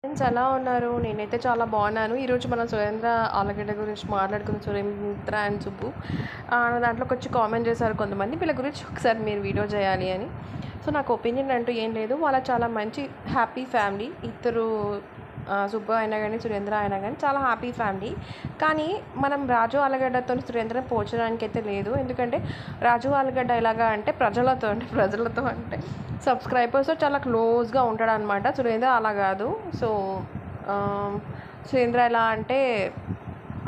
Friends ఎలా ఉన్నారు? నేనైతే చాలా బాగున్నాను. ఈరోజు మనం సురేంద్ర ఆలగడ్డ గురించి మాట్లాడుకున్న సురేంద్ర అండ్ సుబ్బు దాంట్లోకి వచ్చి కామెంట్ చేశారు కొంతమంది వీళ్ళ గురించి ఒకసారి మీరు వీడియో చేయాలి అని. సో నాకు ఒపీనియన్ అంటూ ఏం లేదు. వాళ్ళ చాలా మంచి హ్యాపీ ఫ్యామిలీ. ఇద్దరు సుబ్బు అయినా కానీ సురేంద్ర అయినా కానీ చాలా హ్యాపీ ఫ్యామిలీ. కానీ మనం రాజు ఆలగడ్డతో సురేంద్రని పోల్చడానికి అయితే లేదు. ఎందుకంటే రాజు ఆలగడ్డ ఎలాగా అంటే ప్రజలతో అంటే సబ్స్క్రైబర్స్తో చాలా క్లోజ్గా ఉంటాడు అనమాట. సురేంద్ర అలా కాదు. సో సురేంద్ర ఎలా అంటే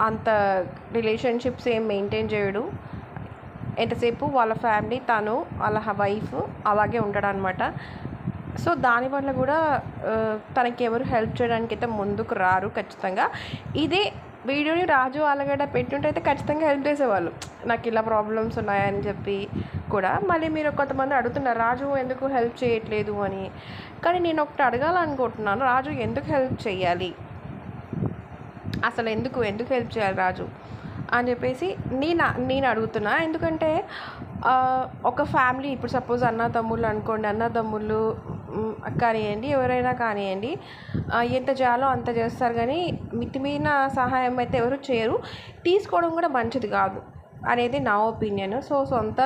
అంత రిలేషన్షిప్స్ ఏం మెయింటైన్ చేయడు. ఎంతసేపు వాళ్ళ ఫ్యామిలీ, తను వాళ్ళ వైఫ్ అలాగే ఉంటాడనమాట. సో దానివల్ల కూడా తనకి ఎవరు హెల్ప్ చేయడానికి అయితే ముందుకు రారు ఖచ్చితంగా. ఇదే వీడియోని రాజు ఆలగడ్డ పెట్టుంటే అయితే ఖచ్చితంగా హెల్ప్ చేసేవాళ్ళు. నాకు ఇలా ప్రాబ్లమ్స్ ఉన్నాయని చెప్పి కూడా. మళ్ళీ మీరు కొంతమంది అడుగుతున్నారు రాజు ఎందుకు హెల్ప్ చేయట్లేదు అని. కానీ నేను ఒకటి అడగాలనుకుంటున్నాను, రాజు ఎందుకు హెల్ప్ చేయాలి, అసలు ఎందుకు హెల్ప్ చేయాలి రాజు అని చెప్పేసి నేను అడుగుతున్నా. ఎందుకంటే ఒక ఫ్యామిలీ ఇప్పుడు సపోజ్ అన్నదమ్ముళ్ళు అనుకోండి, అన్నదమ్ముళ్ళు కానివ్వండి ఎవరైనా కానివ్వండి ఎంత చేయాలో అంత చేస్తారు. కానీ మితిమీరిన సహాయం అయితే ఎవరు చేయరు. తీసుకోవడం కూడా మంచిది కాదు అనేది నా ఒపీనియన్. సో సొంత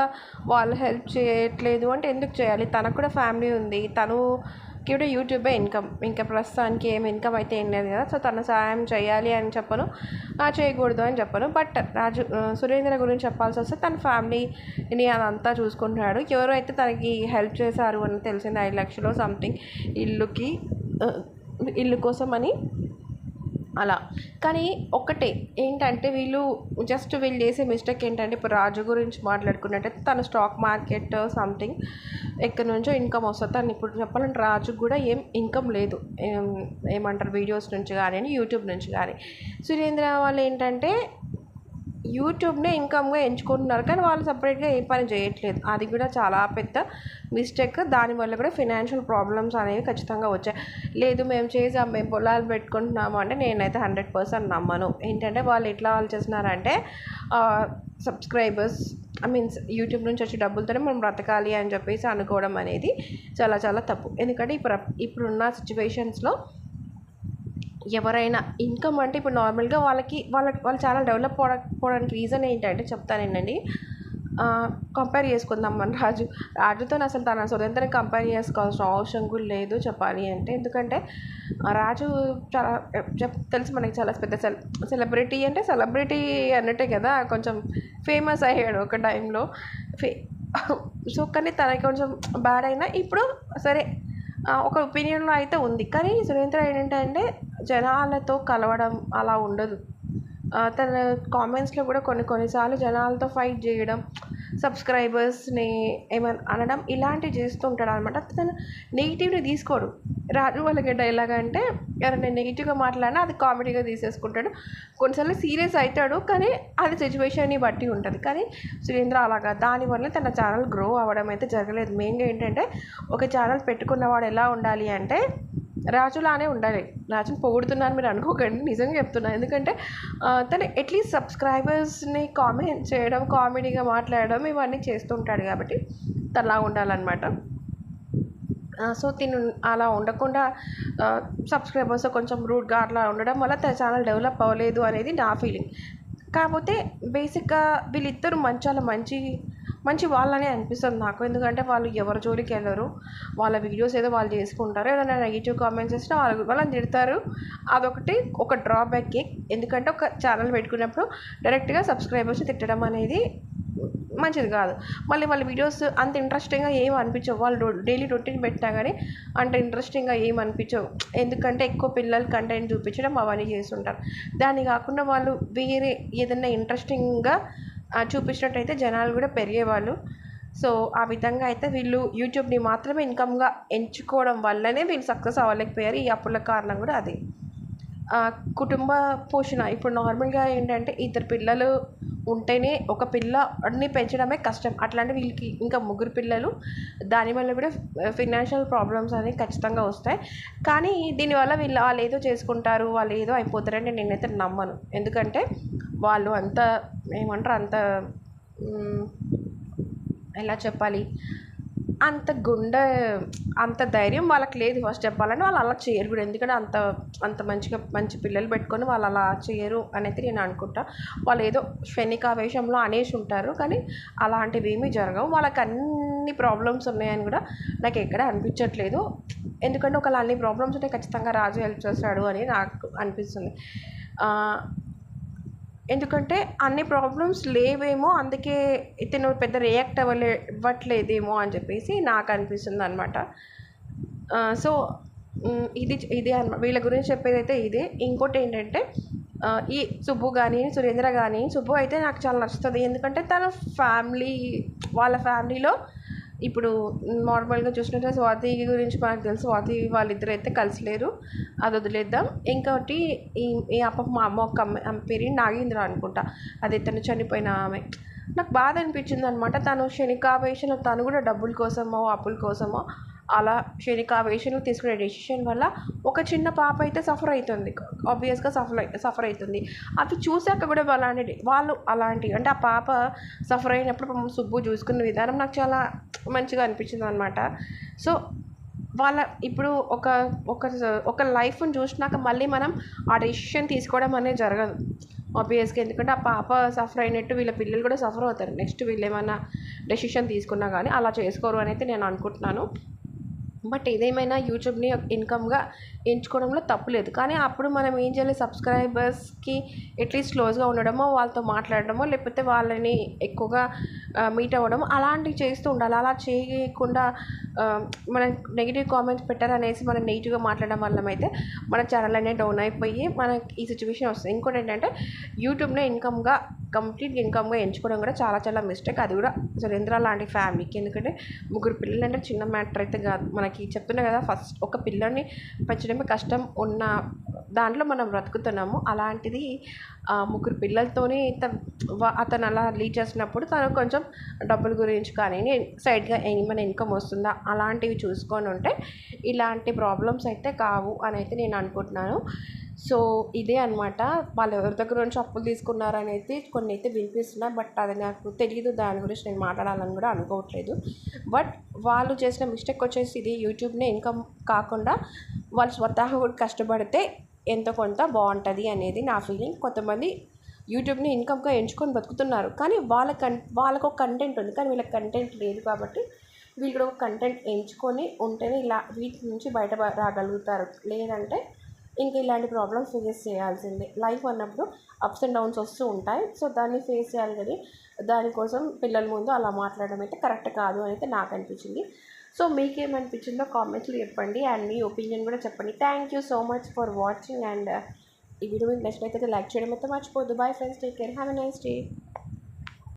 వాళ్ళు హెల్ప్ చేయట్లేదు అంటే ఎందుకు చేయాలి? తనకు కూడా ఫ్యామిలీ ఉంది. తనుకి కూడా యూట్యూబే ఇన్కమ్. ఇంకా ప్రస్తుతానికి ఏం ఇన్కమ్ అయితే ఏం లేదు కదా. సో తన సహాయం చేయాలి అని చెప్పను, చేయకూడదు అని చెప్పను. బట్ సురేంద్ర గురించి చెప్పాల్సి వస్తే తన ఫ్యామిలీని అదంతా చూసుకుంటున్నాడు. ఎవరైతే తనకి హెల్ప్ చేశారు అని తెలిసింది 5 లక్షలు సంథింగ్ ఇల్లు కోసం అని అలా. కానీ ఒక్కటే ఏంటంటే వీళ్ళు చేసే మిస్టేక్ ఏంటంటే ఇప్పుడు రాజు గురించి మాట్లాడుకున్నట్టయితే తన స్టాక్ మార్కెట్ సంథింగ్ ఎక్కడి నుంచో ఇన్కమ్ వస్తుంది. తను ఇప్పుడు చెప్పాలంటే రాజుకు కూడా ఏం ఇన్కమ్ లేదు. ఏమంటారు వీడియోస్ నుంచి కానీ యూట్యూబ్ నుంచి కానీ. సురేంద్ర వాళ్ళు ఏంటంటే యూట్యూబ్నే ఇన్కమ్గా ఎంచుకుంటున్నారు. కానీ వాళ్ళు సపరేట్గా ఏ పని చేయట్లేదు. అది కూడా చాలా పెద్ద మిస్టేక్. దానివల్ల కూడా ఫినాన్షియల్ ప్రాబ్లమ్స్ అనేవి ఖచ్చితంగా వచ్చాయి. లేదు మేము చేసాం, మేము పొలాలు పెట్టుకుంటున్నాము అంటే నేనైతే 100% నమ్మను. ఏంటంటే వాళ్ళు ఎట్లా చేస్తున్నారంటే సబ్స్క్రైబర్స్ మీన్స్ యూట్యూబ్ నుంచి వచ్చే డబ్బులతోనే మనం బ్రతకాలి అని చెప్పేసి అనుకోవడం అనేది చాలా చాలా తప్పు. ఎందుకంటే ఇప్పుడున్న సిచ్యువేషన్స్లో ఎవరైనా ఇన్కమ్ అంటే ఇప్పుడు నార్మల్గా వాళ్ళ ఛానల్ డెవలప్ పోవడానికి రీజన్ ఏంటంటే చెప్తానేనండి. కంపేర్ చేసుకుందాం మన రాజుతో అసలు తన సురేంద్రని కంపేర్ చేసుకోవాల్సిన అవసరం కూడా లేదు చెప్పాలి అంటే. ఎందుకంటే రాజు చాలా తెలుసు మనకి, చాలా పెద్ద సెలబ్రిటీ అంటే సెలబ్రిటీ అన్నట్టే కదా, కొంచెం ఫేమస్ అయ్యాడు ఒక టైంలో. సో కానీ తనకి కొంచెం బ్యాడ్ అయినా ఇప్పుడు సరే ఒక ఒపీనియన్లో అయితే ఉంది. కానీ సురేంద్ర ఏంటంటే జనాలతో కలవడం అలా ఉండదు. తన కామెంట్స్లో కూడా కొన్నిసార్లు జనాలతో ఫైట్ చేయడం, సబ్స్క్రైబర్స్ని ఏమైనా అనడం ఇలాంటివి చేస్తూ ఉంటాడు అనమాట. తను నెగిటివ్ని తీసుకోడు. రాజు వాళ్ళకి డైలాగ్ అంటే ఎవరైనా నెగిటివ్గా మాట్లాడినా అది కామెడీగా తీసేసుకుంటాడు. కొన్నిసార్లు సీరియస్ అవుతాడు, కానీ అది సిచ్యువేషన్ని బట్టి ఉంటుంది. కానీ సురేంద్ర అలాగా దానివల్ల తన ఛానల్ గ్రో అవ్వడం అయితే జరగలేదు. మెయిన్గా ఏంటంటే ఒక ఛానల్ పెట్టుకున్నవాడు ఎలా ఉండాలి అంటే రాజులానే ఉండాలి. రాజుని పొగుడుతున్నాను మీరు అనుకోకండి, నిజంగా చెప్తున్నాను. ఎందుకంటే తను అట్లీస్ట్ సబ్స్క్రైబర్స్ని కామెంట్ చేయడం, కామెడీగా మాట్లాడడం ఇవన్నీ చేస్తుంటాడు కాబట్టి తనలా ఉండాలన్నమాట. సో తిను అలా ఉండకుండా సబ్స్క్రైబర్స్ కొంచెం రూడ్గా అట్లా ఉండడం వల్ల తన ఛానల్ డెవలప్ అవ్వలేదు అనేది నా ఫీలింగ్. కాకపోతే బేసిక్గా వీళ్ళిద్దరూ చాలా మంచి వాళ్ళనే అనిపిస్తుంది నాకు. ఎందుకంటే వాళ్ళు ఎవరి జోలికి వెళ్ళరు. వాళ్ళ వీడియోస్ ఏదో వాళ్ళు చేసుకుంటారు. ఏదైనా నెగిటివ్ కామెంట్స్ చేసినా వాళ్ళని తిడతారు. అదొకటి ఒక డ్రాబ్యాక్. ఎందుకంటే ఒక ఛానల్ పెట్టుకున్నప్పుడు డైరెక్ట్గా సబ్స్క్రైబర్స్ తిట్టడం అనేది మంచిది కాదు. మళ్ళీ వాళ్ళ వీడియోస్ అంత ఇంట్రెస్టింగ్గా ఏం అనిపించవు. వాళ్ళు డైలీ రొటీన్ పెట్టినా కానీ అంత ఇంట్రెస్టింగ్గా ఏం అనిపించవు. ఎందుకంటే ఎక్కువ పిల్లలు కంటెంట్ చూపించడం అవన్నీ చేస్తుంటారు. దాన్ని కాకుండా వాళ్ళు వేరే ఏదైనా ఇంట్రెస్టింగ్గా చూపించినట్టయితే జనాలు కూడా పెరిగేవాళ్ళు. సో ఆ విధంగా అయితే వీళ్ళు యూట్యూబ్ని మాత్రమే ఇన్కమ్గా ఎంచుకోవడం వల్లనే వీళ్ళు సక్సెస్ అవ్వలేకపోయారు. ఈ అప్పుల కారణం కూడా అదే. కుటుంబ పోషణ ఇప్పుడు నార్మల్గా ఏంటంటే 2 పిల్లలు ఉంటేనే ఒక పిల్లని పెంచడమే కష్టం. అట్లాంటి వీళ్ళకి ఇంకా 3 పిల్లలు. దానివల్ల కూడా ఫినాన్షియల్ ప్రాబ్లమ్స్ అనేవి ఖచ్చితంగా వస్తాయి. కానీ దీనివల్ల వాళ్ళు ఏదో చేసుకుంటారు, వాళ్ళు ఏదో అయిపోతారని నేనైతే నమ్మను. ఎందుకంటే వాళ్ళు ఏమంటారు ఎలా చెప్పాలి, అంత గుండె అంత ధైర్యం వాళ్ళకి లేదు. ఫస్ట్ చెప్పాలంటే వాళ్ళు అలా చేయరు కూడా. ఎందుకంటే అంత అంత మంచి పిల్లలు పెట్టుకొని వాళ్ళు అలా చేయరు అనేది నేను అనుకుంటా. వాళ్ళు ఏదో క్షణికావేశంలో అనేసి ఉంటారు, కానీ అలాంటివి ఏమీ జరగవు. వాళ్ళకి అన్ని ప్రాబ్లమ్స్ ఉన్నాయని కూడా నాకు ఎక్కడ అనిపించట్లేదు. ఎందుకంటే ఒకవేళ అన్ని ప్రాబ్లమ్స్ ఉంటే ఖచ్చితంగా రాజు హెల్ప్ చేస్తాడు అని నాకు అనిపిస్తుంది. ఎందుకంటే అన్ని ప్రాబ్లమ్స్ లేవేమో, అందుకే ఇతను పెద్ద రియాక్ట్ ఇవ్వట్లేదేమో అని చెప్పేసి నాకు అనిపిస్తుంది అనమాట. సో ఇదే అన్నమాట. వీళ్ళ గురించి చెప్పేదైతే ఇదే. ఇంకోటి ఏంటంటే ఈ సుబ్బు కానీ సురేంద్ర కానీ, సుబ్బు అయితే నాకు చాలా నచ్చుతుంది. ఎందుకంటే తన వాళ్ళ ఫ్యామిలీలో ఇప్పుడు నార్మల్గా చూసినట్టే స్వాతి గురించి మనకు తెలుసు. స్వాతి వాళ్ళిద్దరు అయితే కలిసి లేరు, అది వదిలేద్దాం. ఇంకోటి ఈ మా అమ్మ ఒక ఆమె పేరు నాగేంద్ర అనుకుంటా, అది తను చనిపోయిన ఆమె. నాకు బాధ అనిపించింది అనమాట. తను క్షణికావేశంలో తను కూడా డబ్బుల కోసమో అప్పుల కోసమో అలా క్షణికావేశంలో తీసుకునే డెసిషన్ వల్ల ఒక చిన్న పాప అయితే సఫర్ అవుతుంది, ఆబ్వియస్గా సఫర్ అవుతుంది. అవి చూశాక కూడా వాళ్ళు అలాంటి అంటే ఆ పాప సఫర్ అయినప్పుడు సుబ్బు చూసుకున్న విధానం నాకు చాలా మంచిగా అనిపించింది అనమాట. సో ఇప్పుడు ఒక లైఫ్ని చూసినాక మళ్ళీ మనం ఆ డెసిషన్ తీసుకోవడం అనేది జరగదు ఆబ్వియస్గా. ఎందుకంటే ఆ పాప సఫర్ అయినట్టు వీళ్ళ పిల్లలు కూడా సఫర్ అవుతారు నెక్స్ట్ వీళ్ళు ఏమైనా డెసిషన్ తీసుకున్నా కానీ. అలా చేసుకోరు అని అయితే నేను అనుకుంటున్నాను. బట్ ఏదేమైనా యూట్యూబ్ని ఇన్కమ్గా ఎంచుకోవడంలో తప్పులేదు. కానీ అప్పుడు మనం ఏం చేయాలి, సబ్స్క్రైబర్స్కి అట్లీస్ట్ క్లోజ్గా ఉండడమో, వాళ్ళతో మాట్లాడడమో, లేకపోతే వాళ్ళని ఎక్కువగా మీట్ అవ్వడం అలాంటివి చేస్తూ ఉండాలి. అలా చేయకుండా మనం నెగిటివ్ కామెంట్స్ పెట్టారనేసి మనం నెగిటివ్గా మాట్లాడడం వల్ల అయితే మన ఛానల్ అనేది డౌన్ అయిపోయి మనకి ఈ సిచ్యువేషన్ వస్తుంది. ఇంకోటి ఏంటంటే యూట్యూబ్ని కంప్లీట్ ఇన్కమ్గా ఎంచుకోవడం కూడా చాలా చాలా మిస్టేక్. అది కూడా సురేంద్ర లాంటి ఫ్యామిలీకి. ఎందుకంటే 3 పిల్లలు అంటే చిన్న మ్యాటర్ అయితే కాదు. మనకి చెప్తున్నా కదా, ఫస్ట్ ఒక పిల్లని పెంచడమే కష్టం ఉన్న దాంట్లో మనం బ్రతుకుతున్నాము. అలాంటిది 3 పిల్లలతోనే అతను అలా లీడ్ చేసినప్పుడు తను కొంచెం డబ్బుల గురించి కానీ సైడ్గా ఏమైనా ఇన్కమ్ వస్తుందా అలాంటివి చూసుకొని ఉంటే ఇలాంటి ప్రాబ్లమ్స్ అయితే కావు అని అయితే నేను అనుకుంటున్నాను. సో ఇదే అనమాట. వాళ్ళు ఎవరి దగ్గర నుంచి అప్పులు తీసుకున్నారనేది కొన్ని అయితే వినిపిస్తున్నా, బట్ అది నాకు తెలియదు. దాని గురించి నేను మాట్లాడాలని కూడా అనుకోవట్లేదు. బట్ వాళ్ళు చేసిన మిస్టేక్ వచ్చేసి ఇది, యూట్యూబ్నే ఇన్కమ్ కాకుండా వాళ్ళు స్వతహాగా కూడా కష్టపడితే ఎంతో కొంత బాగుంటుంది అనేది నా ఫీలింగ్. కొంతమంది యూట్యూబ్ని ఇన్కమ్గా ఎంచుకొని బతుకుతున్నారు, కానీ వాళ్ళకు ఒక కంటెంట్ ఉంది, కానీ వీళ్ళకి కంటెంట్ లేదు. కాబట్టి వీళ్ళు కూడా ఒక కంటెంట్ ఎంచుకొని ఉంటేనే ఇలా వీటి నుంచి బయట రాగలుగుతారు. లేదంటే ఇంకా ఇలాంటి ప్రాబ్లమ్స్ ఫేస్ చేయాల్సిందే. లైఫ్ అన్నప్పుడు అప్స్ అండ్ డౌన్స్ వస్తూ ఉంటాయి. సో దాన్ని ఫేస్ చేయాలి, కానీ దానికోసం పిల్లల ముందు అలా మాట్లాడడం అయితే కరెక్ట్ కాదు అని అయితే నాకు అనిపించింది. సో మీకేమనిపించిందో కామెంట్స్లో చెప్పండి, అండ్ మీ ఒపీనియన్ కూడా చెప్పండి. Thank you so much for watching. And ఈ వీడియో మీకు నచ్చినట్లయితే లైక్ చేయడం అయితే మర్చిపోద్దు. Bye friends, take care, have a nice day.